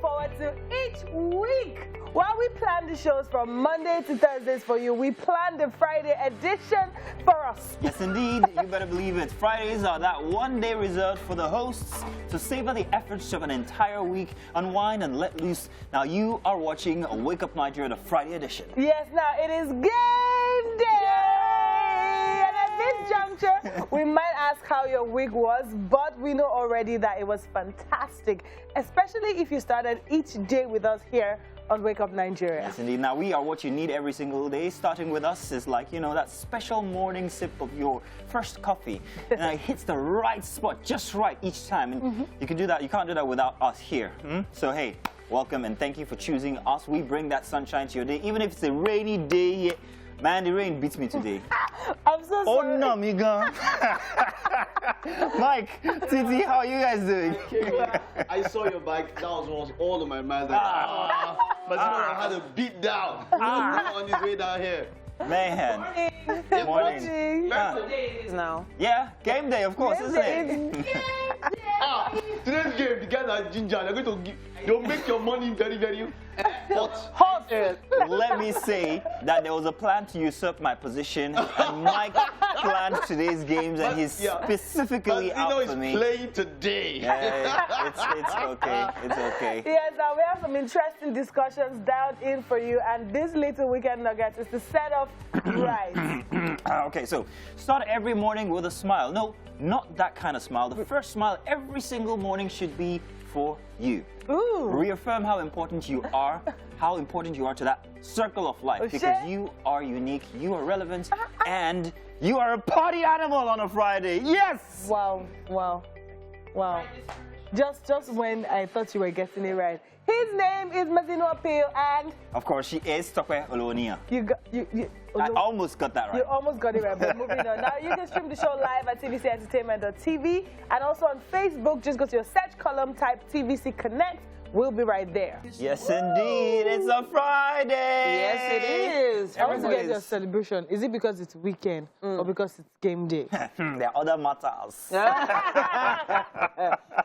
forward to each week. While we plan the shows from Monday to Thursdays for you, we plan the Friday edition for us. Yes, indeed. You better believe it. Fridays are that one day reserved for the hosts to savor the efforts of an entire week, unwind and let loose. Now, you are watching Wake Up Nigeria, the Friday edition. Yes, now it is game day. And at this juncture, we might ask how your week was, but we know already that it was fantastic, especially if you started each day with us here on Wake Up Nigeria. Yes, indeed. Now, we are what you need every single day. Starting with us is like, you know, that special morning sip of your first coffee. And it hits the right spot just right each time. And you can do that. You can't do that without us here. So, hey, welcome and thank you for choosing us. We bring that sunshine to your day. Even if it's a rainy day here. Man, the rain beats me today. I'm so sorry. Oh, no, Miga. Mike, Titi, how are you guys doing? I saw your bike. That was all of my mind. Like, but I had a beat down on his way down here. Man. Good morning. morning. Now. Yeah, game day, of course, isn't it? Today's game, the guys are ginger. They're going to give, they'll make your money very, very hot. Let me say that there was a plan to usurp my position, and Mike planned today's games, and he's specifically out for me. He's playing today. Yeah, it's okay. It's okay. Yes, we have some interesting discussions dialed in for you, and this little weekend nugget is to set up right. Okay, so start every morning with a smile. No, not that kind of smile. The first smile every single morning should be for you. Ooh. Reaffirm how important you are to that circle of life, because you are unique, you are relevant, and you are a party animal on a Friday. Yes! Wow, wow, wow. Just when I thought you were getting it right. His name is Mazino Appeal, and of course she is Tope Olonia. I almost got that right. You almost got it right, but moving on. Now you can stream the show live at tvcentertainment.tv, and also on Facebook. Just go to your search column, type TVC Connect. We'll be right there. Yes, indeed. It's a Friday. Yes, it is. I want to get your celebration. Is it because it's weekend or because it's game day? There are other matters.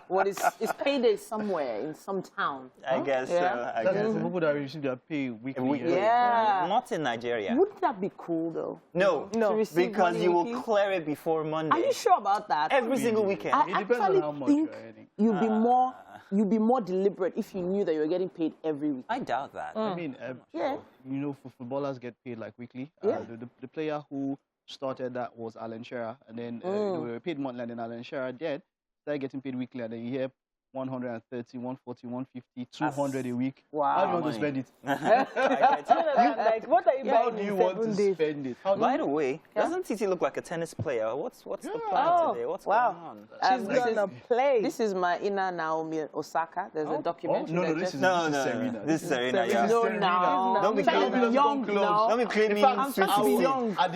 Well, it's payday somewhere in some town. I guess so. I guess. Some people that receive their pay weekly. Yeah. Not in Nigeria. Wouldn't that be cool, though? No, because you will weekly? clear it before Monday. Are you sure about that? Every single weekend. I It depends on how actually much think you're earning. you'd be more deliberate if you knew that you were getting paid every week. I doubt that. I mean, Yeah. you know, for footballers get paid like weekly. Yeah. The player who started that was Alan Shearer, and then they were paid monthly, and then Alan Shearer started getting paid weekly, and then you hear 130, 140, 150, 200 a week. Wow. How do you want to spend it? Like, what are you How buying do you in want 7 to days? spend it? By the way, doesn't Titi look like a tennis player? What's the plan today? What's going on? She's gonna play. This is my inner Naomi Osaka. There's a documentary. No, that this just- is No, Serena. this is Serena. Yeah. No, now. Don't be I'm trying to be young now. Don't be claiming I'm trying to be sweet young. I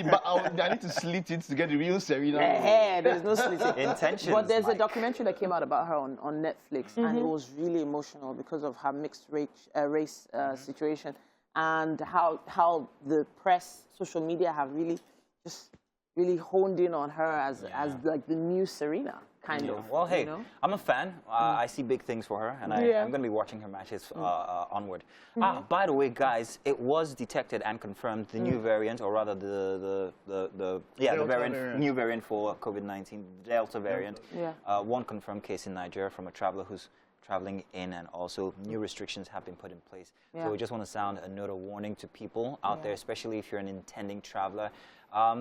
need to slit it to get the real Serena. There's no slitting. intentions. But there's a Mike. documentary that came out about her on Netflix, and it was really emotional because of her mixed race situation, and how the press, social media have really honed in on her as like the new Serena, kind of. Well, hey, you know? I'm a fan. I see big things for her, and I'm going to be watching her matches onward. By the way, guys, it was detected and confirmed the new variant, or rather the new variant for COVID-19, Delta variant. One confirmed case in Nigeria from a traveler who's traveling in, and also new restrictions have been put in place. So we just want to sound a note of warning to people out there, especially if you're an intending traveler.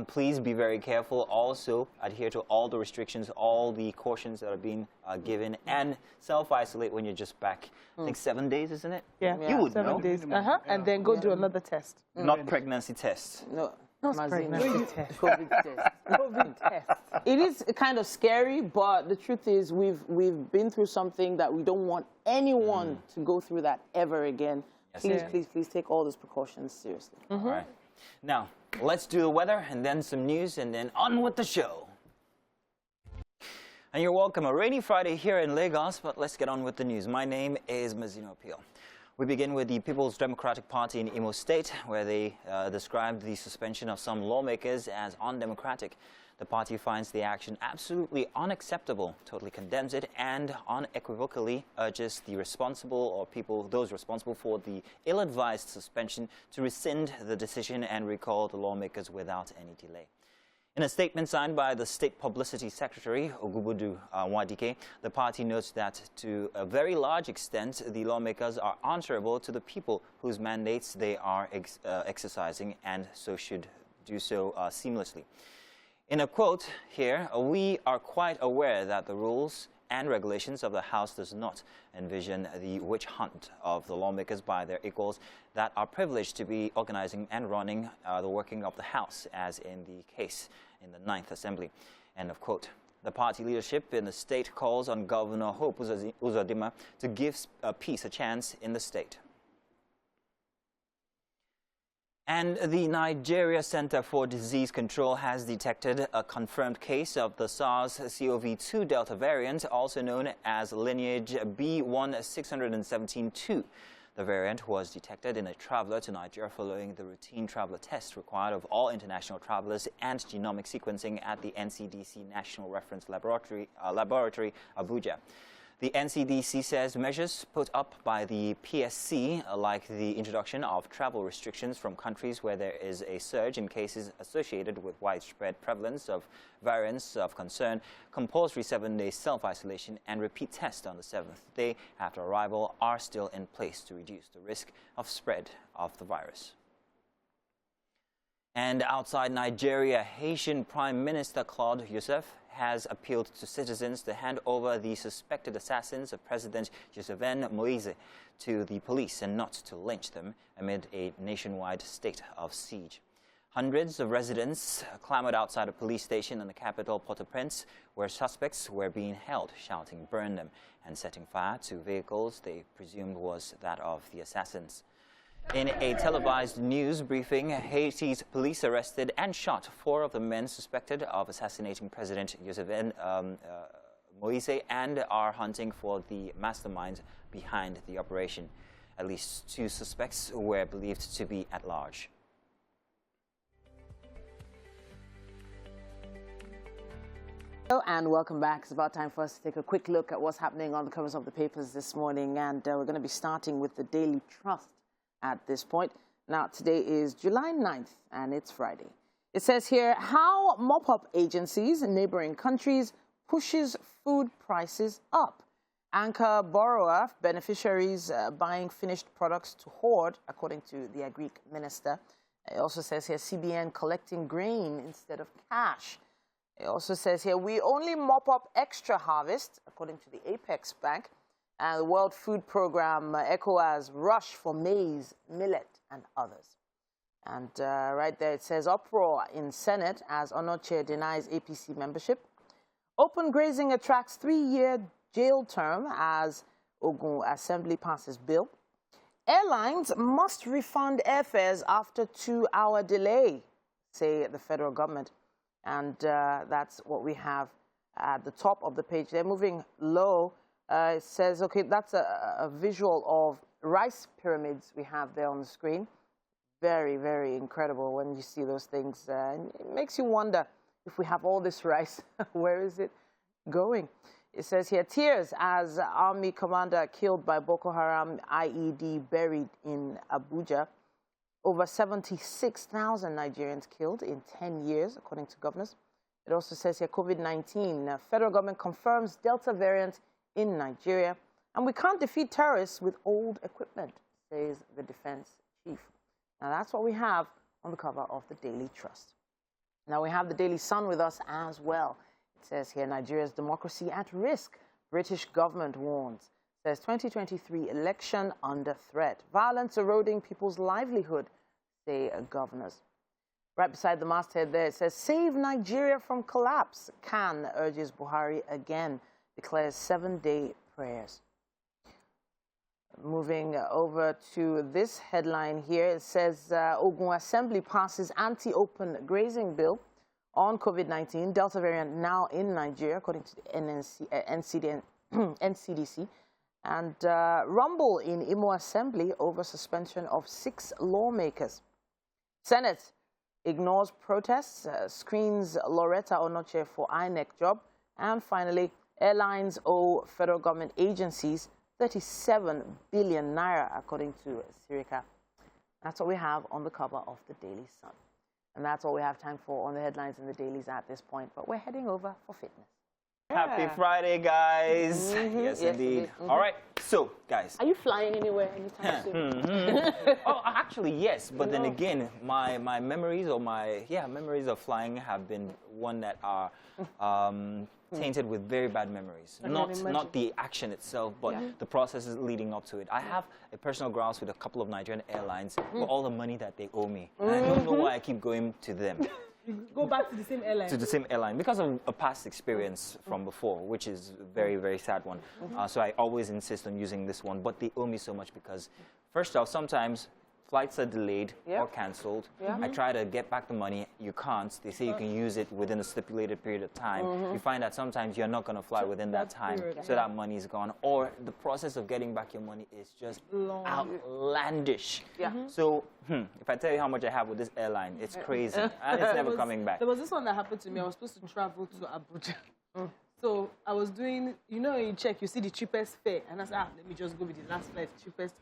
Please be very careful. Also, adhere to all the restrictions, all the cautions that are being given, and self-isolate when you're just back. I think 7 days, isn't it? Yeah, You would 7 know. days. And then go do another test. Not pregnancy tests. No. Not Mazin. pregnancy test. COVID test. COVID test. It is kind of scary, but the truth is we've been through something that we don't want anyone to go through that ever again. Yes, Please take all those precautions seriously. All right. Now, let's do the weather, and then some news, and then on with the show. And you're welcome. A rainy Friday here in Lagos, but let's get on with the news. My name is Mazino Appeal. We begin with the People's Democratic Party in Imo State, where they described the suspension of some lawmakers as undemocratic. The party finds the action absolutely unacceptable, totally condemns it, and unequivocally urges the responsible or those responsible for the ill-advised suspension to rescind the decision and recall the lawmakers without any delay. In a statement signed by the State Publicity Secretary, Ogubudu Wadike, the party notes that to a very large extent, the lawmakers are answerable to the people whose mandates they are exercising, and so should do so seamlessly. In a quote here, we are quite aware that the rules and regulations of the House does not envision the witch hunt of the lawmakers by their equals that are privileged to be organizing and running the working of the House, as in the case in the 9th Assembly. End of quote. The party leadership in the state calls on Governor Hope Uzodimma to give peace a chance in the state. And the Nigeria Center for Disease Control has detected a confirmed case of the SARS-CoV-2 Delta variant, also known as lineage B1617-2. The variant was detected in a traveler to Nigeria following the routine traveler test required of all international travelers and genomic sequencing at the NCDC National Reference Laboratory, Abuja. The NCDC says measures put up by the PSC, like the introduction of travel restrictions from countries where there is a surge in cases associated with widespread prevalence of variants of concern, compulsory 7-day self-isolation, and repeat tests on the 7th day after arrival are still in place to reduce the risk of spread of the virus. And outside Nigeria, Haitian Prime Minister Claude Youssef has appealed to citizens to hand over the suspected assassins of President Jovenel Moise to the police and not to lynch them amid a nationwide state of siege. Hundreds of residents clamored outside a police station in the capital, Port-au-Prince, where suspects were being held, shouting "burn them" and setting fire to vehicles they presumed was that of the assassins. In a televised news briefing, Haiti's police arrested and shot 4 of the men suspected of assassinating President Jovenel Moise and are hunting for the mastermind behind the operation. At least 2 suspects were believed to be at large. Hello and welcome back. It's about time for us to take a quick look at what's happening on the covers of the papers this morning, and we're going to be starting with the Daily Trust at this point. Now, today is July 9th, and it's Friday. It says here, how mop-up agencies in neighboring countries pushes food prices up. Anchor borrower beneficiaries buying finished products to hoard, according to the Agric minister. It also says here, CBN collecting grain instead of cash. It also says here, we only mop up extra harvest, according to the Apex Bank. And the World Food Programme, ECOWAS, rush for maize, millet, and others. And right there it says, uproar in Senate as Onoche denies APC membership. Open grazing attracts 3-year jail term as Ogun Assembly passes bill. Airlines must refund airfares after 2-hour delay, say the federal government. And that's what we have at the top of the page. They're moving low. It says, okay, that's a visual of rice pyramids we have there on the screen. Very, very incredible when you see those things. It makes you wonder, if we have all this rice, where is it going? It says here, tears as army commander killed by Boko Haram IED buried in Abuja. Over 76,000 Nigerians killed in 10 years, according to governors. It also says here, COVID-19, federal government confirms Delta variant in Nigeria, and we can't defeat terrorists with old equipment, says the defense chief. Now that's what we have on the cover of the Daily Trust. Now we have the Daily Sun with us as well. It says here, Nigeria's democracy at risk, British government warns. It says 2023 election under threat, violence eroding people's livelihood, say governors. Right beside the masthead there, it says, save Nigeria from collapse, Khan urges Buhari again. Declares 7-day prayers. Moving over to this headline here, it says Ogun Assembly passes anti-open grazing bill on COVID-19. Delta variant now in Nigeria, according to the NCDC. And rumble in Imo Assembly over suspension of 6 lawmakers. Senate ignores protests, screens Loretta Onoche for INEC job. And finally, airlines owe federal government agencies 37 billion naira, according to Sirika. That's what we have on the cover of the Daily Sun. And that's all we have time for on the headlines in the dailies at this point. But we're heading over for fitness. Happy Friday, guys. Yes, indeed. All right. So, guys. Are you flying anywhere anytime soon? Oh, actually, yes. But then again, my memories or memories of flying have been one that are tainted with very bad memories. Not the action itself, but the processes leading up to it. I have a personal grouse with a couple of Nigerian airlines for all the money that they owe me. And I don't know why I keep going to them. You go back to the same airline. To the same airline because of a past experience from before, which is a very, very sad one. So I always insist on using this one. But they owe me so much because, first off, sometimes flights are delayed or cancelled. I try to get back the money. You can't. They say you can use it within a stipulated period of time. You find that sometimes you're not going to fly within that time, so that money is gone. Or the process of getting back your money is just outlandish. So if I tell you how much I have with this airline, it's crazy. And it's never coming back. There was this one that happened to me. I was supposed to travel to Abuja. So I was doing, you check, you see the cheapest fare. And I said, let me just go with the last flight, cheapest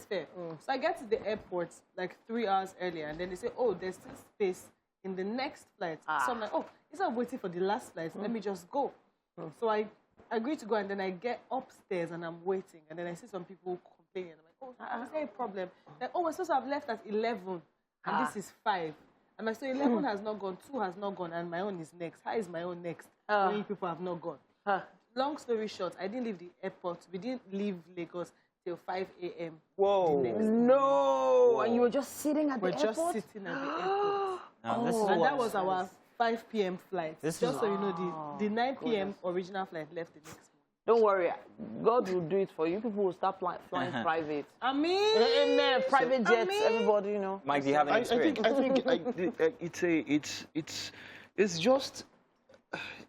fare. So I get to the airport like 3 hours earlier, and then they say, oh, there's still space in the next flight. So I'm like, oh, instead of waiting for the last flight, let me just go. So I agreed to go, and then I get upstairs, and I'm waiting. And then I see some people complaining. I'm like, oh, is there a problem? Like, oh, we're supposed to have left at 11, and this is 5. I'm like, so 11 has not gone, 2 has not gone, and my own is next. How is my own next? Many people have not gone. Long story short, I didn't leave the airport. We didn't leave Lagos till 5 a.m. Whoa. No. And you were just sitting at the airport? We're just sitting at the airport. And that was our 5 p.m. flight. Just so you know, the 9 p.m. original flight left the next morning. Don't worry. God will do it for you. People will start flying private. I mean, private jets, everybody, you know. Mike, do you have any experience?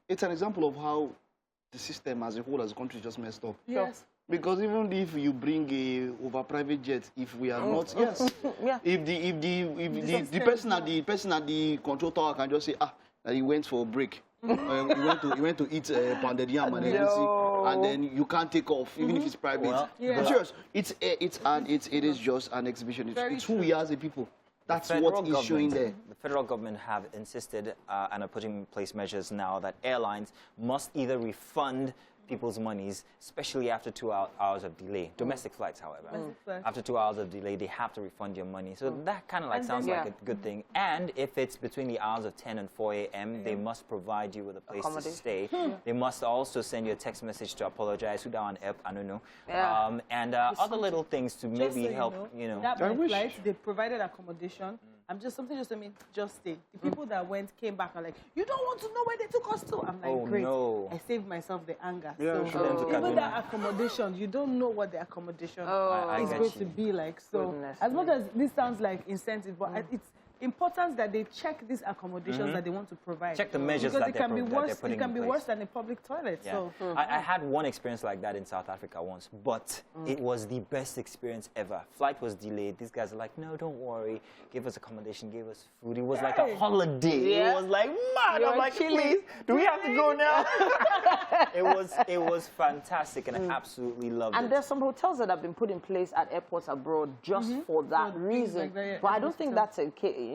It's an example of how the system as a whole, as a country, just messed up. Yes. Because even if you bring a over private jet, if we are not, if the person at the control tower can just say, that he went for a break, he went to eat pounded yam and everything, and then you can't take off even if it's private. Well, But serious, it is just an exhibition. It's who we are as a people. That's what is showing there. The federal government have insisted and are putting in place measures now that airlines must either refund people's monies, especially after 2 hours of delay. Domestic flights, however. After 2 hours of delay, they have to refund your money. So that kind of sounds like a good thing. And if it's between the hours of 10 and 4 a.m., they must provide you with a place to stay. They must also send you a text message to apologize. I don't know. And other little things to maybe help, That flight, they provided accommodation. Just stay. The people that came back are like, you don't want to know where they took us to. I'm like, great. No. I saved myself the anger. Yeah, even that accommodation, you don't know what the accommodation is going to be like. So as much as this sounds like incentive, but it's important that they check these accommodations that they want to provide. Check the measures that they're putting in place. It can be worse than a public toilet. Yeah. So I had one experience like that in South Africa once, but it was the best experience ever. Flight was delayed. These guys are like, no, don't worry. Give us accommodation, give us food. It was like a holiday. It was like, man, I'm like, please, do we have to go now? It was fantastic, and I absolutely loved it. And there's some hotels that have been put in place at airports abroad just for that reason. But I don't think that's a case.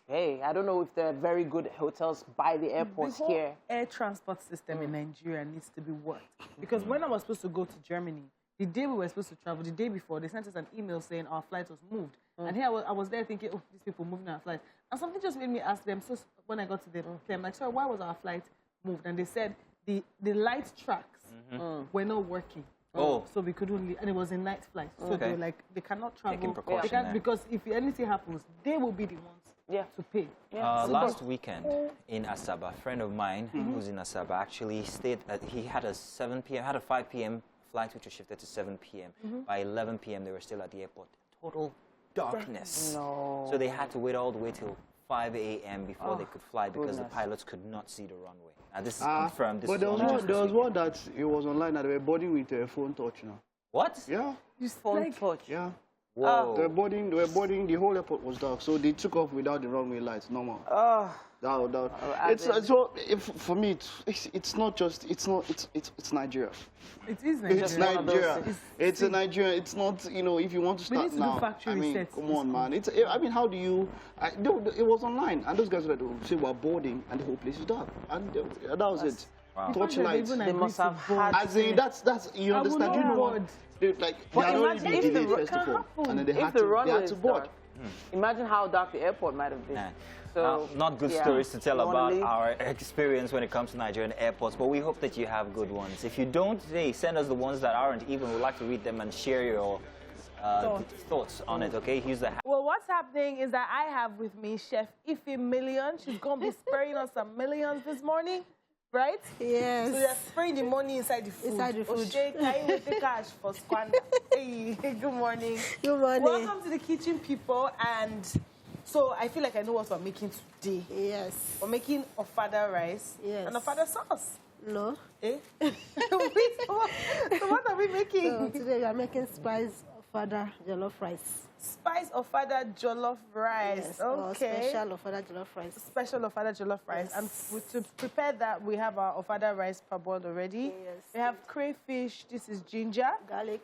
Hey, I don't know if there are very good hotels by the airports here. The air transport system in Nigeria needs to be worked. Because when I was supposed to go to Germany, the day we were supposed to travel, the day before, they sent us an email saying our flight was moved. And here I was there thinking, oh, these people moving our flight. And something just made me ask them, so when I got to the plane, I'm like, sorry, why was our flight moved? And they said the light tracks were not working. So we could only, and it was a night flight. So they were like, they cannot travel. They can't, because if anything happens, they will be the ones to pay. Last weekend in Asaba, a friend of mine who's in Asaba actually stayed, he had a 7 p.m., had a 5 p.m. flight which was shifted to 7 p.m. By 11 p.m. they were still at the airport. Total darkness. No. So they had to wait all the way till 5 a.m. before they could fly because the pilots could not see the runway. Now, this is confirmed. This but there was one that it was online that they were boarding with a phone touch now. What? Yeah. Phone touch? Yeah. Whoa. They were boarding, the whole airport was dark, so they took off without the runway lights, normal. For me, it's not just, it's Nigeria. It is Nigeria. It's Nigeria. It's a Nigeria. It's not, you know, if you want to start now, I mean, come on, man. I mean, how do you, it was online, and those guys were say we're boarding, and the whole place is dark. And that was it. Wow. Torchlight. They must have had... As in, that's, you understand? You know, they had already been delayed first of all, and then they had to board. Imagine how dark the airport might have been. Yeah. So, not good stories to tell about our experience when it comes to Nigerian airports, but we hope that you have good ones. If you don't, hey, send us the ones that aren't even. We'd like to read them and share your thoughts on it, okay? Here's the... Well, what's happening is that I have with me Chef Ife Million. She's going to be sparing us some millions this morning. Right? Yes. So you're spraying the money inside the food. Inside the food. Okay, can you take cash for squander? Hey, good morning. Good morning. Welcome to the kitchen, people. And so I feel like I know what we're making today. Yes. We're making ofada rice. Yes. And ofada sauce. No. Eh? So what are we making? So today we are making spice ofada jollof rice. Spice ofada jollof rice. Yes, okay. Special ofada jollof rice. Special ofada jollof rice. Yes. And to prepare that, we have our ofada rice parboiled already. Yes. We have crayfish. This is ginger. Garlic.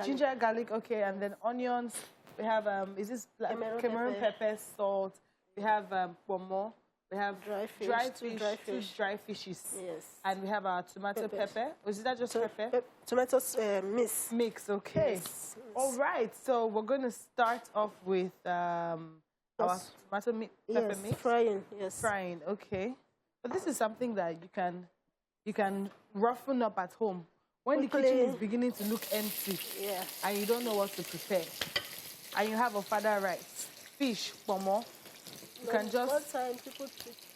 Ginger, garlic. Okay, and then onions. We have is this Cameroon pepper, salt. We have pomo. We have dry fish. Two dry fishes. Yes. And we have our tomato pepper. Or is that just pepper? Tomatoes mix. Mix, okay. Yes. All right, so we're going to start off with our tomato pepper mix. Frying, yes. Frying, okay. But this is something that you can roughen up at home. When the kitchen is beginning to look empty, and you don't know what to prepare, and you have ofada rice, fish, pomo, you can just... One time,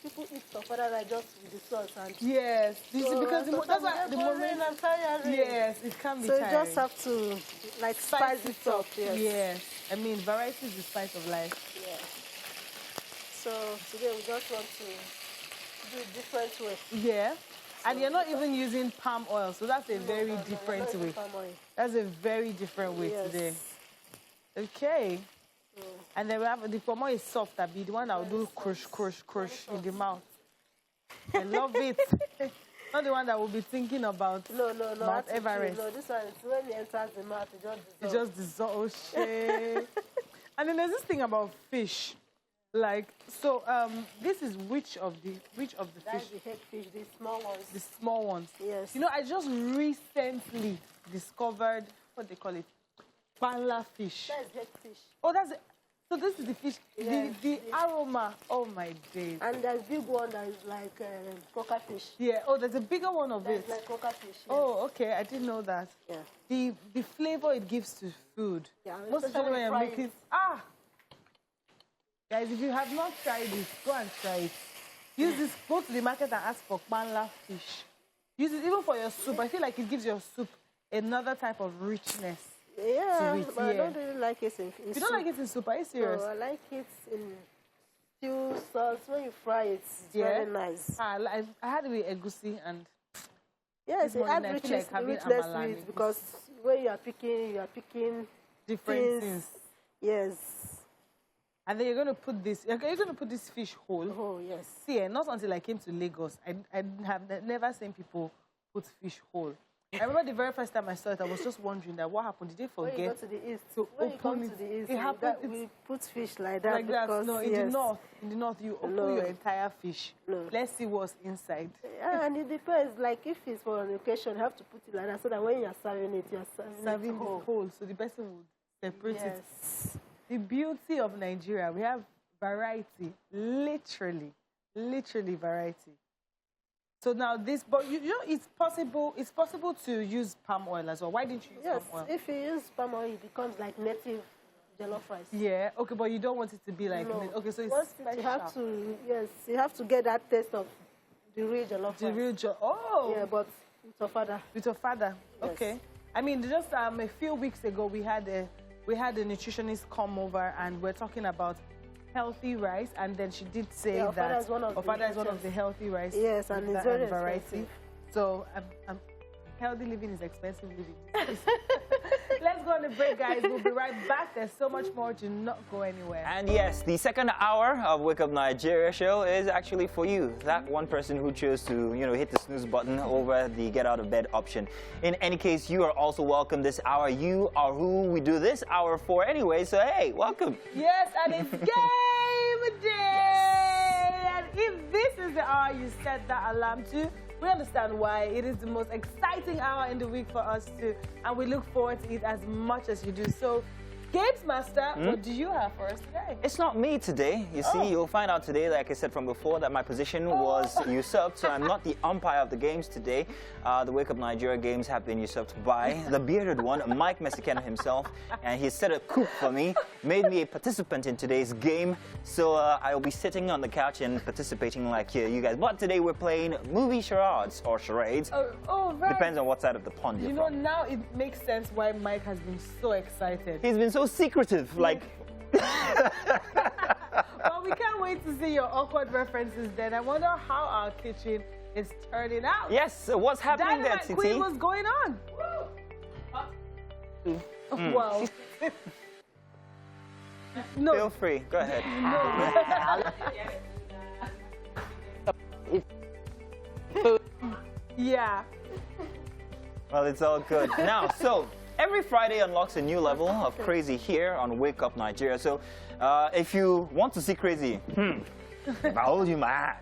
people eat ofada rice just with the sauce. And yes, so because that's why the moment... Yes, it can be tiring. So you just have to, like, spice it up. Yes. Yes. I mean, variety is the spice of life. Yeah. So today we just want to do it different way. Yeah. And you're not even using palm oil, so that's a very different way. Palm oil. That's a very different way today. Okay. And then we have the pomo is soft, that be the one that will do crush in the mouth. I love it. Not the one that will be thinking about Mount Everest. No, this one is when it enters the mouth, it just dissolves. Oh, shit. And then there's this thing about fish. Like, so this is which of the fish? That's the head fish, the small ones. The small ones. Yes. You know, I just recently discovered, what they call it? Panla fish. That's head fish. Oh, that's it. So this is the fish, Yes. the aroma. Oh my days. And there's big one that is like coca fish. Yeah. Oh, there's a bigger one of it. That's like coca fish. Yes. Oh, okay. I didn't know that. Yeah. The flavor it gives to food. Yeah. Most especially when you're making. Guys, if you have not tried it, go and try it. Use this. Go to the market and ask for panla fish. Use it even for your soup. I feel like it gives your soup another type of richness. Yeah, but I don't really like it in soup. You don't like it in soup? Are you serious? No, I like it in stew sauce. When you fry it, it's very nice. I had it with egusi and... Yes, it adds richness to it because when you are picking different things. Yes. And then you're going to put this, fish whole. Oh, yes. See, not until I came to Lagos, I have never seen people put fish whole. I remember the very first time I saw it, I was just wondering that what happened. Did they forget? When you go to the east, when you come to the east, we put fish like that. Like that. No, in the north, you open your entire fish. No. Let's see what's inside. Yeah, and it depends. Like if it's for an occasion, you have to put it like that so that when you're serving it, you're serving it whole. So the person would separate it. The beauty of Nigeria, we have variety, literally variety. So now this, but you know, it's possible to use palm oil as well. Why didn't you use palm oil? If you use palm oil, it becomes like native jollof rice. Yeah, okay, but you don't want it to be like, okay, so it's you have to get that taste of the real jollof rice. Yeah, but with ofada. With ofada, okay. I mean, just a few weeks ago, we had a nutritionist come over and we're talking about healthy rice, and then she did say Yeah, that Ofada is one of the healthy rice. Yes, and it's very variety. expensive. So healthy living is expensive living. Let's go on a break, guys. We'll be right back. There's so much more. Do not go anywhere. And yes, the second hour of Wake Up Nigeria show is actually for you. That one person who chose to, hit the snooze button over the get out of bed option. In any case, you are also welcome this hour. You are who we do this hour for anyway. So, hey, welcome. Yes, and it's game day. And if this is the hour you set that alarm to, we understand why. It is the most exciting hour in the week for us too, and we look forward to it as much as you do. So, Games Master, what do you have for us today? It's not me today. You see, you'll find out today, like I said from before, that my position was usurped, so I'm not the umpire of the games today. The Wake Up Nigeria games have been usurped by the bearded one, Mike Mesikena himself, and he set a coup for me, made me a participant in today's game, so I'll be sitting on the couch and participating like you guys. But today we're playing movie charades, or charades. Right. Depends on what side of the pond you're from. Now it makes sense why Mike has been so excited. He's been so secretive, like... Well, we can't wait to see your awkward references then. I wonder how our kitchen is turning out. Yes, so what's happening there, Dynamite Titi? Queen, what's going on? Wow. No. Feel free, go ahead. Yeah. Well, it's all good. Now, so every Friday unlocks a new level of crazy here on Wake Up Nigeria. So if you want to see crazy, if I hold you my hand,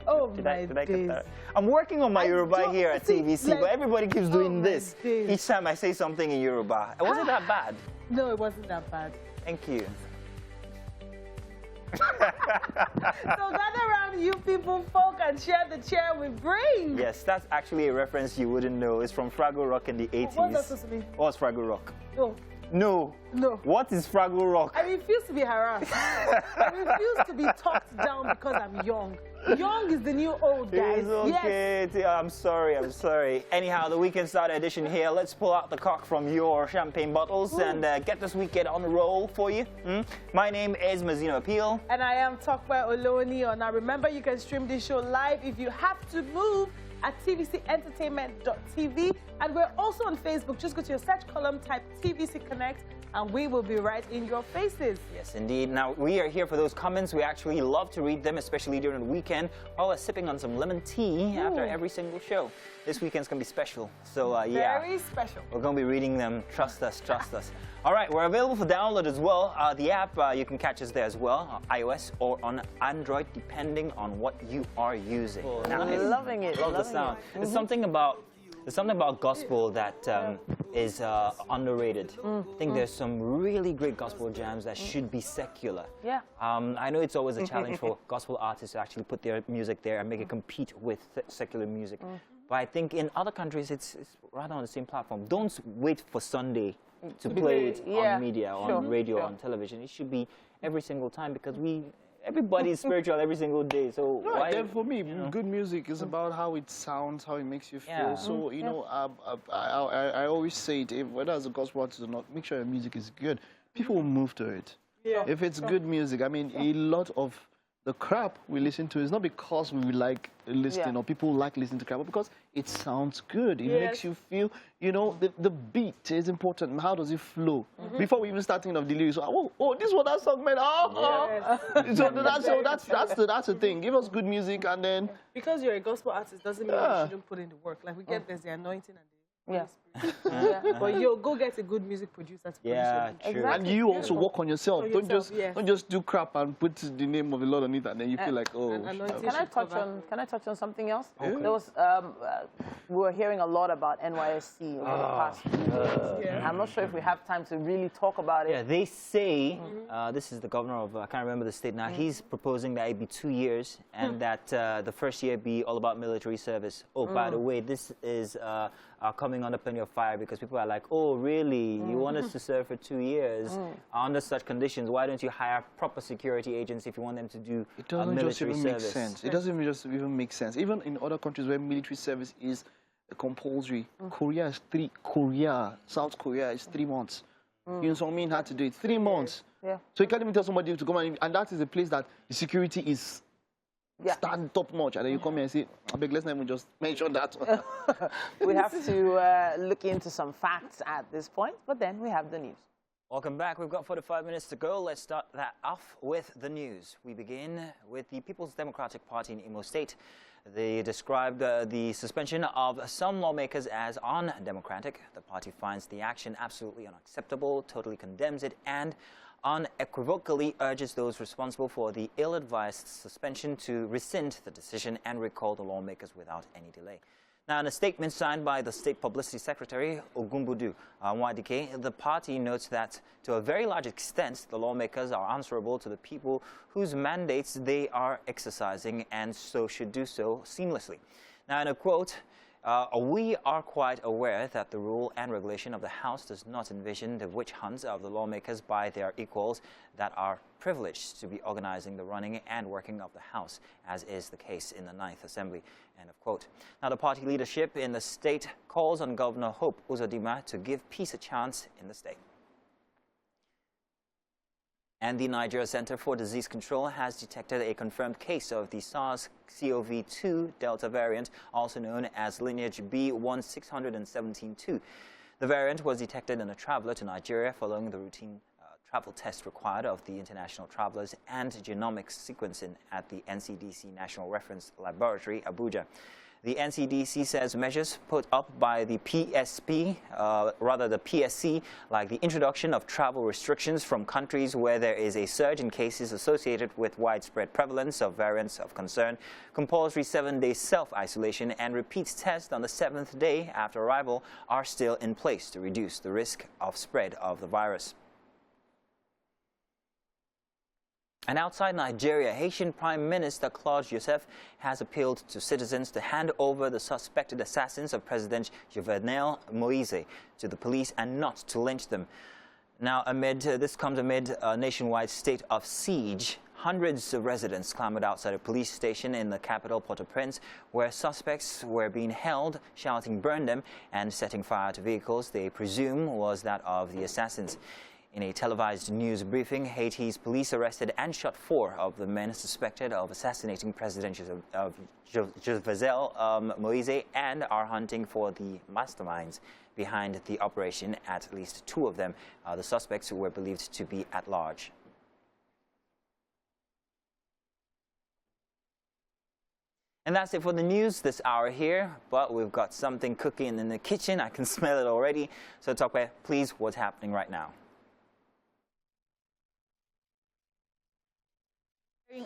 Oh, did my I get days. that? I'm working on my Yoruba don't here at see, TVC, like- but everybody keeps doing my this days. each time I say something in Yoruba. Was it that bad? No, it wasn't that bad. Thank you. So gather around, you people, folk, and share the chair we bring. Yes, that's actually a reference you wouldn't know. It's from Fraggle Rock in the 80s. What's that supposed to mean? What's Fraggle Rock? No. No. No. What is Fraggle Rock? I refuse to be harassed. I refuse to be talked down because I'm young. Young is the new old, guys. It's okay. Yes. I'm sorry. Anyhow, the Weekend Starter edition here. Let's pull out the cork from your champagne bottles and get this weekend on the roll for you. My name is Mazino Appeal. And I am Tokwe Oloni. Now remember, you can stream this show live if you have to move at tvcentertainment.tv. And we're also on Facebook. Just go to your search column, type TVC Connect, and we will be right in your faces. Yes, indeed. Now, we are here for those comments. We actually love to read them, especially during the weekend, while we're sipping on some lemon tea after every single show. This weekend's going to be special. So, yeah. Very special. We're going to be reading them. Trust us, trust us. All right, we're available for download as well. The app, you can catch us there as well, on iOS or on Android, depending on what you are using. I'm loving it. Love the sound. There's something about gospel that is underrated. I think there's some really great gospel jams that should be secular. Yeah. I know it's always a challenge for gospel artists to actually put their music there and make it compete with secular music. But I think in other countries, it's rather on the same platform. Don't wait for Sunday to play it on media, on radio, on television. It should be every single time because everybody is spiritual every single day. So why? Then for me, good music is about how it sounds, how it makes you feel. Yeah. So I always say it, whether it's a gospel artist or not, make sure your music is good. People will move to it. Yeah. If it's good music, I mean, a lot of the crap we listen to is not because we like listening or people like listening to crap, but because it sounds good. It makes you feel, the beat is important. How does it flow? Before we even start thinking of the lyrics, this is what that song meant. So that's the thing. Give us good music and then... Because you're a gospel artist doesn't mean you shouldn't put in the work. Like we get there's the anointing and the Holy Spirit. But you go get a good music producer to produce your true. Exactly. And you also work on yourself. Don't just do crap and put the name of the Lord on it, and then you feel like, Can I touch on something else? Okay. There was we were hearing a lot about NYSC over the past few days. I'm not sure if we have time to really talk about it. Yeah, they say this is the governor of I can't remember the state now. He's proposing that it be 2 years and that the first year be all about military service. Oh, by the way, this is coming under plenty of fire because people are like, oh, really? You want us to serve for 2 years under such conditions? Why don't you hire proper security agents if you want them to do military service? Make sense. It doesn't just even make sense. Even in other countries where military service is compulsory, South Korea is 3 months. You know what I mean? Had to do it 3 months. Yeah. So you can't even tell somebody to come and that is a place that the security is stand top notch, and then you come here and say, I beg, let's not even just mention that. We have to look into some facts at this point, but then we have the news. Welcome back. We've got 45 minutes to go. Let's start that off with the news. We begin with the People's Democratic Party in Imo State. They described the suspension of some lawmakers as undemocratic. The party finds the action absolutely unacceptable, totally condemns it, and unequivocally urges those responsible for the ill-advised suspension to rescind the decision and recall the lawmakers without any delay. Now, in a statement signed by the State Publicity Secretary, Ogumbudu Nwadike, the party notes that to a very large extent, the lawmakers are answerable to the people whose mandates they are exercising and so should do so seamlessly. Now, in a quote, we are quite aware that the rule and regulation of the House does not envision the witch hunts of the lawmakers by their equals that are privileged to be organizing the running and working of the House, as is the case in the 9th Assembly. End of quote. Now, the party leadership in the state calls on Governor Hope Uzodimma to give peace a chance in the state. And the Nigeria Center for Disease Control has detected a confirmed case of the SARS-CoV-2 Delta variant, also known as lineage B16172. The variant was detected in a traveler to Nigeria following the routine travel test required of the international travelers and genomics sequencing at the NCDC National Reference Laboratory, Abuja. The NCDC says measures put up by the PSC, like the introduction of travel restrictions from countries where there is a surge in cases associated with widespread prevalence of variants of concern, compulsory 7-day self-isolation, and repeat tests on the 7th day after arrival are still in place to reduce the risk of spread of the virus. And outside Nigeria, Haitian Prime Minister Claude Joseph has appealed to citizens to hand over the suspected assassins of President Jovenel Moise to the police and not to lynch them. Now, this comes amid a nationwide state of siege. Hundreds of residents clamored outside a police station in the capital, Port-au-Prince, where suspects were being held, shouting "burn them" and setting fire to vehicles they presume was that of the assassins. In a televised news briefing, Haiti's police arrested and shot 4 of the men suspected of assassinating President Jovenel Moise and are hunting for the masterminds behind the operation. At least 2 of them, the suspects, were believed to be at large. And that's it for the news this hour here, but we've got something cooking in the kitchen. I can smell it already. So Tokwe, please, what's happening right now?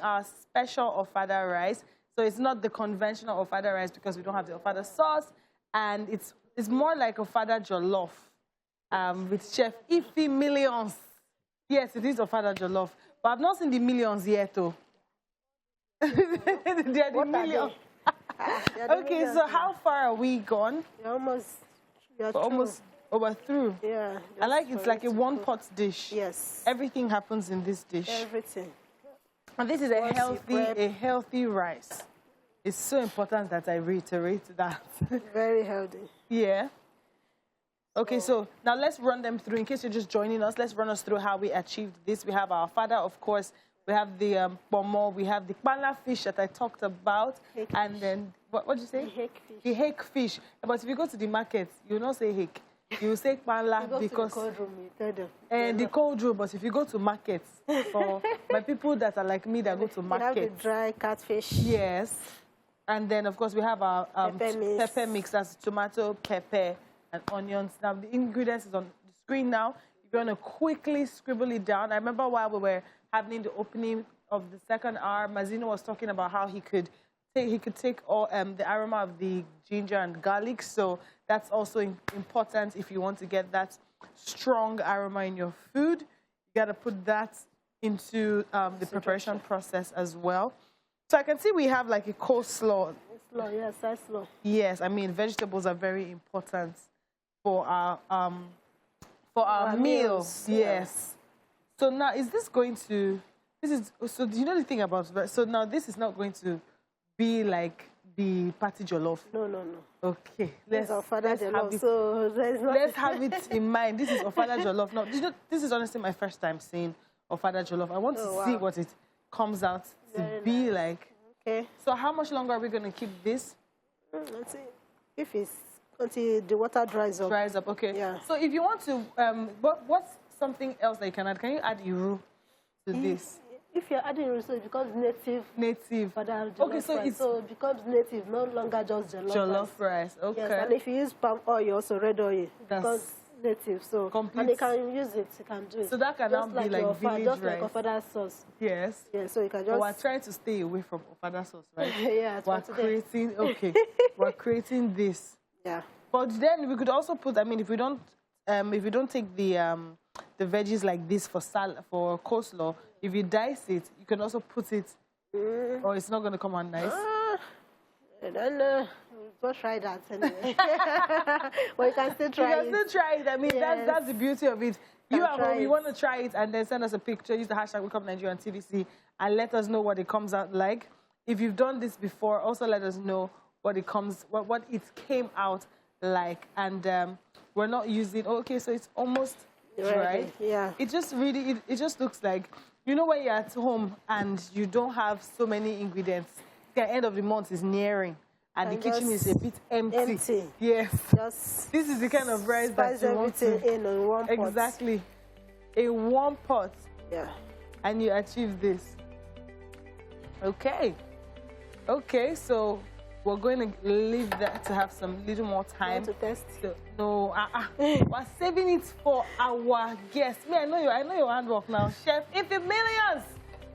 Our special ofada rice. So it's not the conventional ofada rice because we don't have the ofada sauce, and it's more like ofada jollof with Chef Ife Millions. Yes, it is ofada jollof, but I've not seen the millions yet, though. They are the millions. Okay, so how far are we gone? You're almost over through. Yeah. I like it's like a one-pot dish. Yes. Everything happens in this dish. Everything. And this is a healthy rice. It's so important that I reiterate that. Very healthy. Yeah. Okay, so now let's run them through. In case you're just joining us, let's run us through how we achieved this. We have our fada, of course. We have the pomo. We have the pala fish that I talked about. And then, what did you say? The hake fish. The hake fish. But if you go to the market, you don't say hake. You say pala because the cold room, you tell them. And the cold room, but if you go to markets, for my people that are like me that go to market. We have the dry catfish. Yes. And then, of course, we have our pepper mix. That's tomato, pepper, and onions. Now, the ingredients is on the screen now. If you want to quickly scribble it down. I remember while we were having the opening of the second hour, Mazino was talking about how he could take all the aroma of the ginger and garlic. So that's also important if you want to get that strong aroma in your food. You got to put that into the preparation process as well. So I can see we have like a coleslaw. Slaw, yes, that's slaw. Yes, I mean vegetables are very important for our meals. Yes. So now is this going to? So do you know the thing about? So now this is not going to be like the party jollof. No. Okay, let's have it in mind. This is ofada jollof. Now, this is honestly my first time seeing Ofada jollof. I want to see what it comes out to be like. Okay. So how much longer are we going to keep this? Let's see. If it's until the water dries up. Dries up, okay. Yeah. So if you want to, what's something else that you can add? Can you add iru to this? If you're adding iru, so it becomes native. Native. Okay, so it becomes native, no longer just jollof rice. Jollof rice, okay. Yes, and if you use palm oil, also red oil, it becomes native. So complete. And they can use it. You can do it. So that can now be like village just rice. like ofada sauce. Yes. Yeah. So you can just. But we're trying to stay away from ofada sauce, right? Yeah. We're creating. Okay. We're creating this. Yeah. But then we could also put. I mean, if we don't take the veggies like this for salad for coleslaw, if you dice it, you can also put it. Or it's not going to come out nice. I don't know. We'll try that anyway. But you can still try it. You can still try it. I mean, yes. that's the beauty of it. You want to try it and then send us a picture. Use the hashtag #WakeUpNigeria TVC and let us know what it comes out like. If you've done this before, also let us know what it came out like. And we're not using. Okay, so it's almost dry. Yeah. It just really it just looks like, you know, when you're at home and you don't have so many ingredients. The end of the month is nearing. And the kitchen is a bit empty. Yes. Just this is the kind of rice that you want to. everything in one pot. Exactly. In one pot. Yeah. And you achieve this. Okay. Okay, so we're going to leave that to have some little more time. You want to test? So, no, we're saving it for our guests. I know your handwork now, Chef. If it millions.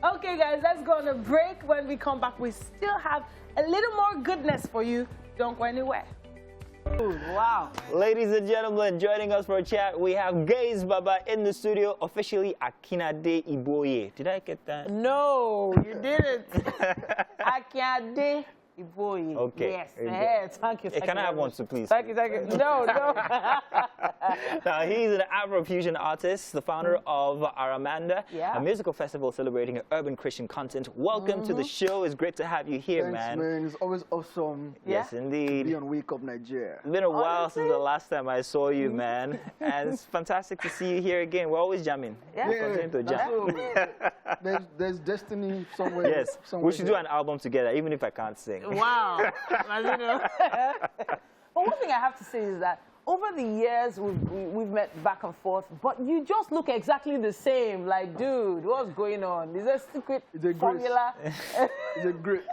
Okay, guys, let's go on a break. When we come back, we still have a little more goodness for you. Don't go anywhere. Wow. Ladies and gentlemen, joining us for a chat, we have Gais Baba in the studio, officially Akinade Iboye. Did I get that? No, you didn't. Akinade Iboye. Okay. Yes. Thank you. Can I have one, too, please? Thank you. No. Now, he's an Afro-fusion artist, the founder of Aramanda, a musical festival celebrating urban Christian content. Welcome to the show. It's great to have you here, Thanks, man. It's always awesome. Yes, indeed. To be on Wake Up Nigeria. It's been a while since the last time I saw you, man. And it's fantastic to see you here again. We're always jamming. Yeah. To jam. There's destiny somewhere. Yes. We should do an album together, even if I can't sing. Wow. But one thing I have to say is that over the years, we've met back and forth, but you just look exactly the same. Like, dude, what's going on? Is there a secret formula? It's a great.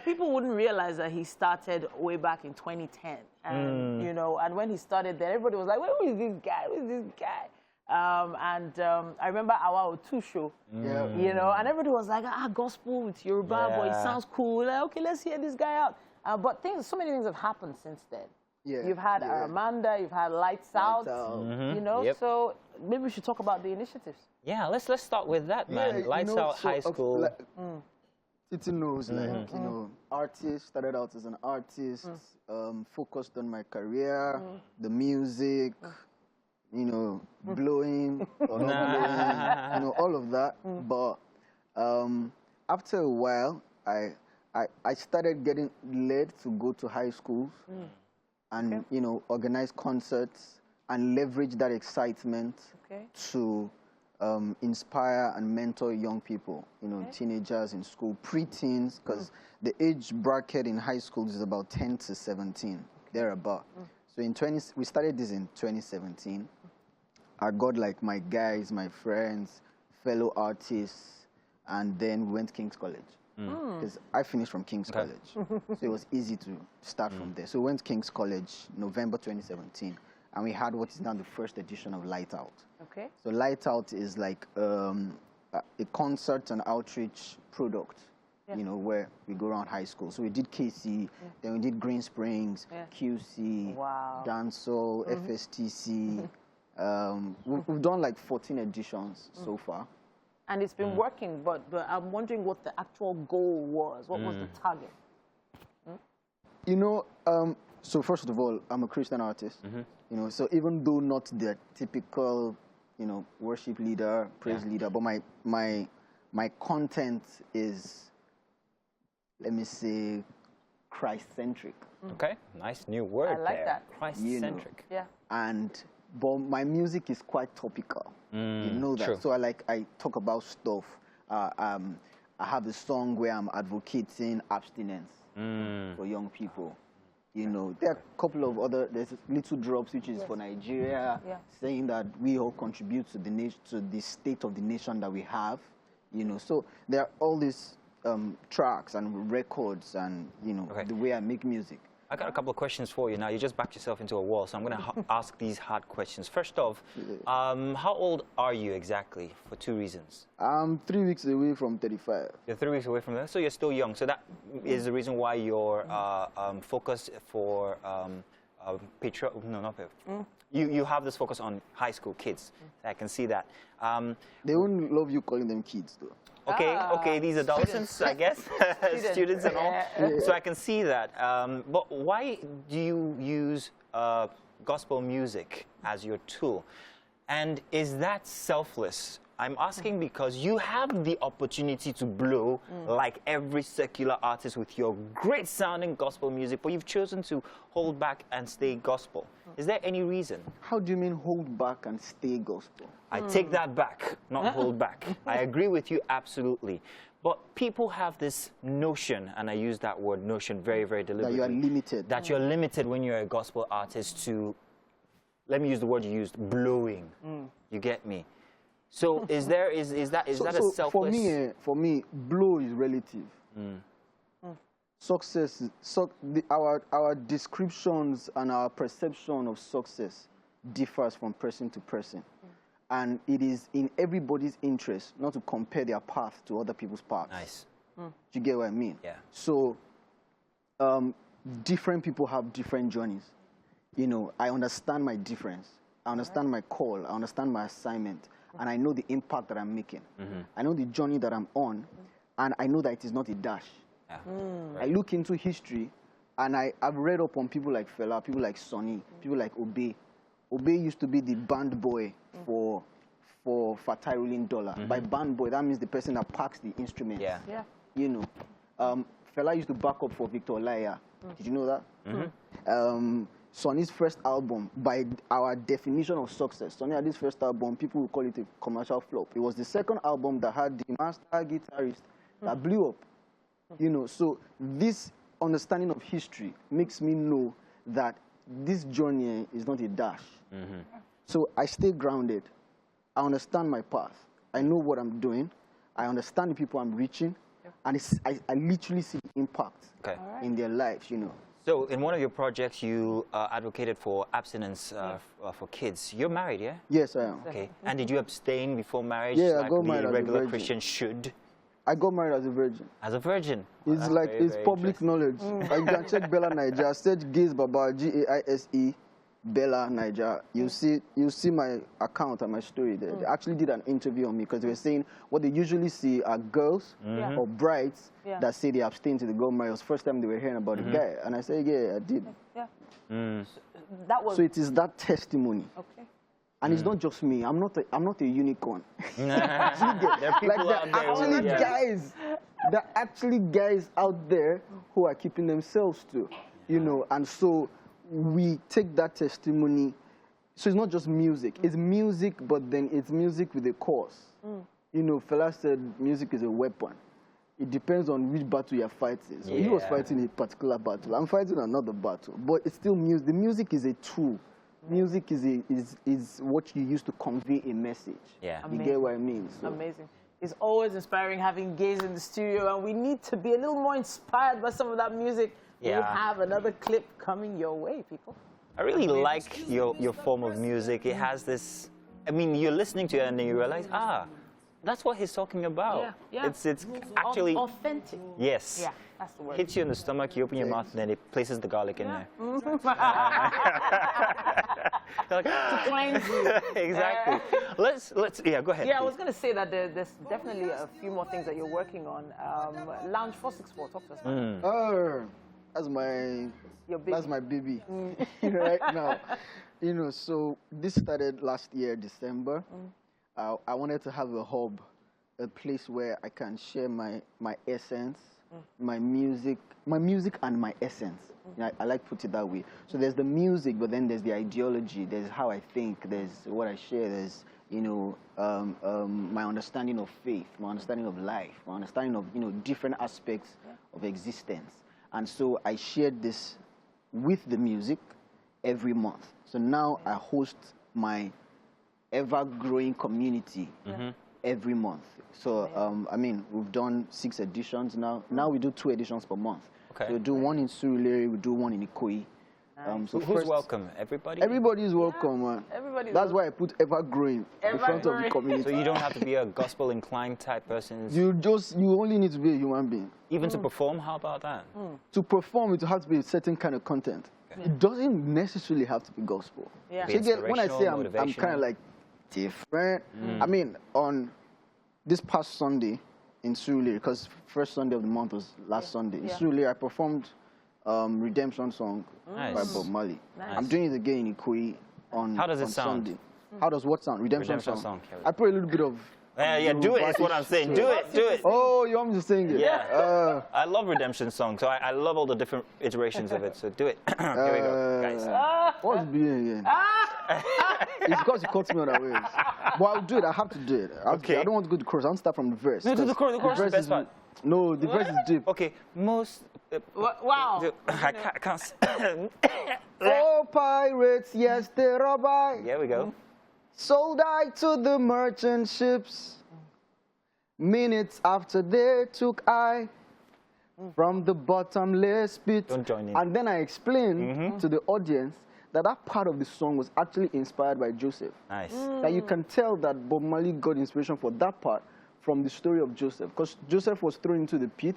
People wouldn't realize that he started way back in 2010. And, you know, and when he started there, everybody was like, who is this guy? Who is this guy? I remember our O2 show, you know, and everybody was like, gospel with Yoruba, boy, it sounds cool. Like, okay, let's hear this guy out. But so many things have happened since then. Yeah. You've had Aramanda, you've had Lights Out, you know, so maybe we should talk about the initiatives. Yeah, let's start with that, man. Lights Out High School. Titi knows, like, you know, artist, started out as an artist, focused on my career, the music, you know, blowing, or not blowing, you know, all of that. But after a while, I started getting led to go to high schools and, you know, organize concerts and leverage that excitement to inspire and mentor young people, you know, teenagers in school, preteens, because the age bracket in high schools is about 10 to 17, thereabout. So we started this in 2017. I got like my guys, my friends, fellow artists, and then we went to King's College. Because I finished from King's College. So it was easy to start from there. So we went to King's College, November 2017, and we had what is now the first edition of Light Out. Okay. So Light Out is like a concert and outreach product, you know, where we go around high school. So we did KC, then we did Green Springs, QC, Dancehall, FSTC. We've done like 14 editions so far. And it's been working, but I'm wondering what the actual goal was. What was the target? You know, so first of all, I'm a Christian artist. You know, so even though not the typical, you know, worship leader, praise leader, but my content is, let me say, Christ-centric. Okay, nice new word. I like that. Christ-centric. You know, and but my music is quite topical. You know that. True. So I talk about stuff. I have a song where I'm advocating abstinence for young people. You know, there are a couple of other, there's Little Drops, which is for Nigeria, saying that we all contribute to the nation, to the state of the nation that we have. You know, so there are all these tracks and records and, you know, the way I make music. I got a couple of questions for you now. You just backed yourself into a wall, so I'm going to ask these hard questions. First off, how old are you exactly, for 2 reasons? I'm 3 weeks away from 35. You're 3 weeks away from that, so you're still young. So that is the reason why you're focused for you have this focus on high school kids. I can see that. They won't love you calling them kids, though. Okay, these adolescents, I guess, students and all. So I can see that. But why do you use gospel music as your tool? And is that selfless? I'm asking because you have the opportunity to blow like every secular artist with your great sounding gospel music, but you've chosen to hold back and stay gospel. Is there any reason? How do you mean hold back and stay gospel? I take that back, not hold back. I agree with you absolutely. But people have this notion, and I use that word notion very, very deliberately. That you are limited. That you're limited when you're a gospel artist to, let me use the word you used, blowing. You get me? So is that a selfless? For me, blow is relative. Success, our descriptions and our perception of success differs from person to person. And it is in everybody's interest not to compare their path to other people's paths. Nice. Do you get what I mean? Yeah. So different people have different journeys. You know, I understand my difference. I understand my call. I understand my assignment. And I know the impact that I'm making. I know the journey that I'm on. And I know that it is not a dash. Yeah. I look into history, and I've read up on people like Fela, people like Sonny, people like Obe. Obe used to be the band boy for Fatai Rolling Dollar. By band boy, that means the person that packs the instruments. Yeah. You know, Fela used to back up for Victor Olaiya. Did you know that? Sonny's first album, by our definition of success, Sonny had his first album, people will call it a commercial flop. It was the second album that had the master guitarist that blew up. You know, so this understanding of history makes me know that this journey is not a dash. So I stay grounded. I understand my path. I know what I'm doing. I understand the people I'm reaching. And I literally see the impact in their lives, you know. So in one of your projects, you advocated for abstinence for kids. You're married, yeah? Yes, I am. Okay. And did you abstain before marriage? Yeah, like I got married as a regular virgin. Christian should? I got married as a virgin. As a virgin? It's like, it's public knowledge. I can check Bella Niger, search Gais Baba, Gaise, Bella Niger. You see my account and my story there. They actually did an interview on me because they were saying what they usually see are girls or brides that say they abstain to the go married. It was the first time they were hearing about the guy. And I said, yeah, I did. So it is that testimony. Okay. And it's not just me. I'm not a unicorn. There are people like there are actually guys out there who are keeping themselves to, you know. And so we take that testimony. So it's not just music. It's music, but then it's music with a cause. You know, Fela said music is a weapon. It depends on which battle you're fighting. So he was fighting a particular battle. I'm fighting another battle. But it's still music. The music is a tool. Music is what you use to convey a message. Yeah. You get what I mean? So. Amazing. It's always inspiring having Gaise in the studio, and we need to be a little more inspired by some of that music. Yeah. We have another clip coming your way, people. I really like your form of music. It has this, I mean, you're listening to it and then you realize, that's what he's talking about. Yeah. It's actually authentic. Yes. Yeah, that's the word. Hits you in the stomach, you open your mouth, and then it places the garlic in there. To cleanse you. Exactly. Let's go ahead. Yeah, I was going to say that there's definitely a few more things that you're working on. Lounge 464, talk to us about it. That's my baby right now. You know, so this started last year, December. I wanted to have a hub, a place where I can share my essence, my music and my essence. Yeah, I like to put it that way. So there's the music, but then there's the ideology. There's how I think. There's what I share. There's my understanding of faith, my understanding of life, my understanding of different aspects of existence. And so I shared this with the music every month. So now I host my ever-growing community every month. So I mean, we've done 6 editions now. Now we do 2 editions per month. Okay. So we do one in Surulere, we do one in Ikoyi. So who's welcome? Everybody? Everybody is welcome, man. That's why I put ever-growing in front of the community. So you don't have to be a gospel-inclined type person? You only need to be a human being. Even to perform? How about that? To perform, it has to be a certain kind of content. Okay. It doesn't necessarily have to be gospel. Yeah. So again, when I say I'm kind of like different, I mean, on this past Sunday in Surulere, because first Sunday of the month was last Sunday, in Surulere I performed Redemption Song by Bob Marley. Nice. I'm doing it again in Ikoyi on How does it sound? Sunday. How does what sound? Redemption song. I put a little bit of... Yeah, do it. That's what I'm saying. Do it. Oh, you want me to sing it? Yeah. I love Redemption Song, so I love all the different iterations of it. So do it. Here we go, guys. What's being again? It's because you caught me on that way. But I'll do it. I have to do it. I don't want to go to the chorus. I want to start from the verse. No, do the chorus. The chorus is the best part. No, the verse is deep. Okay, most... wow. I can't... Oh, pirates, yes, they rob I. Here we go. Sold I to the merchant ships. Minutes after they took I from the bottomless pit. Don't join in. And then I explained to the audience that part of the song was actually inspired by Joseph. Nice. That you can tell that Bob Marley got inspiration for that part from the story of Joseph. Because Joseph was thrown into the pit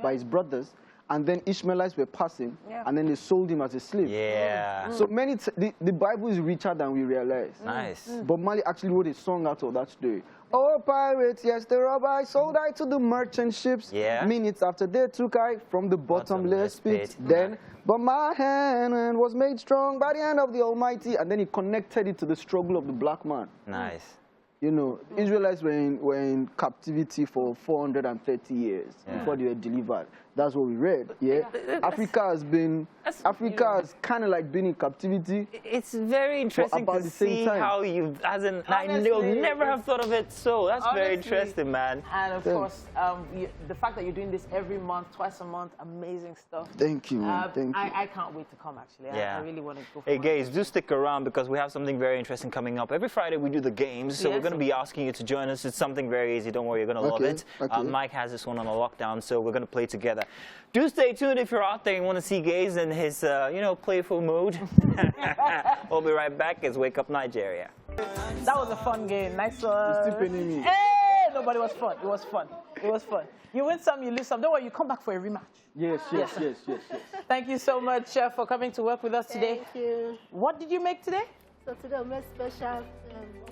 by his brothers. And then Ishmaelites were passing, and then they sold him as a slave. Yeah. So the Bible is richer than we realize. Nice. Bob Marley actually wrote a song out of that story. Oh, pirates, yes, the robber sold I to the merchant ships. Yeah. Minutes after they took I from the bottomless pit. Then, but my hand was made strong by the hand of the Almighty. And then he connected it to the struggle of the black man. Nice. You know, Israelites were in captivity for 430 years before they were delivered. That's what we read. Yeah, Africa has kind of like been in captivity. It's very interesting to see how you, I never have thought of it so. That's very interesting, man. And of course, the fact that you're doing this every month, twice a month, amazing stuff. Thank you, man. Thank you. I can't wait to come, actually. I really want to go for Hey, Gais, do stick around because we have something very interesting coming up. Every Friday we do the games, so we're going to be asking you to join us. It's something very easy. Don't worry, you're going to love it. Mike has this one on a lockdown, so we're going to play together. Do stay tuned if you're out there and want to see Gais in his, playful mood. We'll be right back. It's Wake Up Nigeria. That was a fun game. Nice one. You're still pinning me. Hey, no, but it was fun. It was fun. It was fun. You win some, you lose some. Don't worry, you come back for a rematch. Yes. Thank you so much for coming to work with us today. Thank you. What did you make today? So today we made special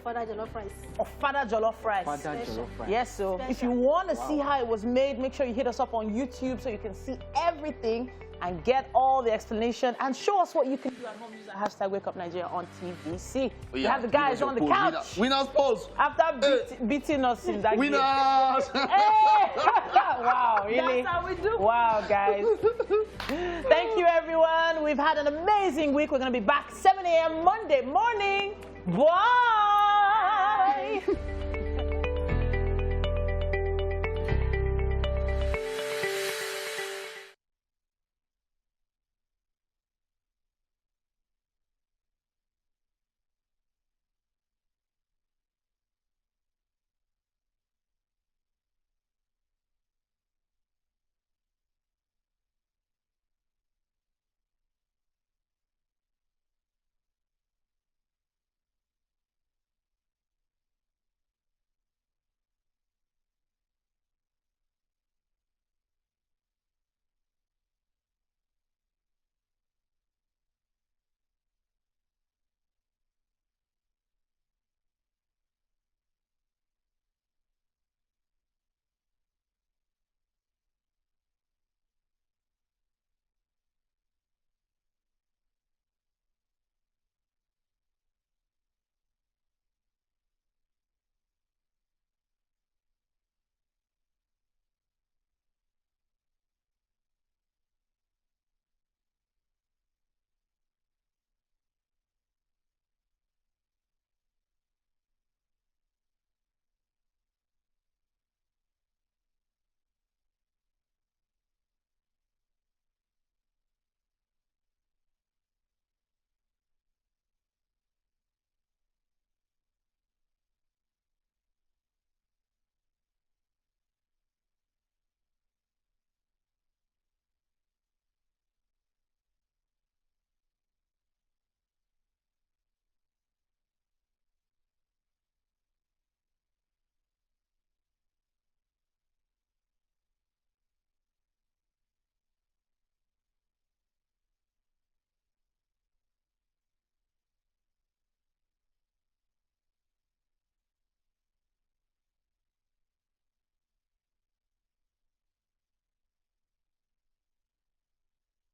Ofada jollof rice. Ofada jollof rice. Ofada jollof rice. Yes, so if you want to see how it was made, make sure you hit us up on YouTube so you can see everything and get all the explanation and show us what you can do at home. Use the hashtag Wake Up Nigeria on TVC. We have the guys on the couch. Winners pose. After beating us in that Winners. game. Hey! Wow, really? That's how we do. Wow, guys. Thank you, everyone. We've had an amazing week. We're going to be back 7 a.m. Monday morning. Bye.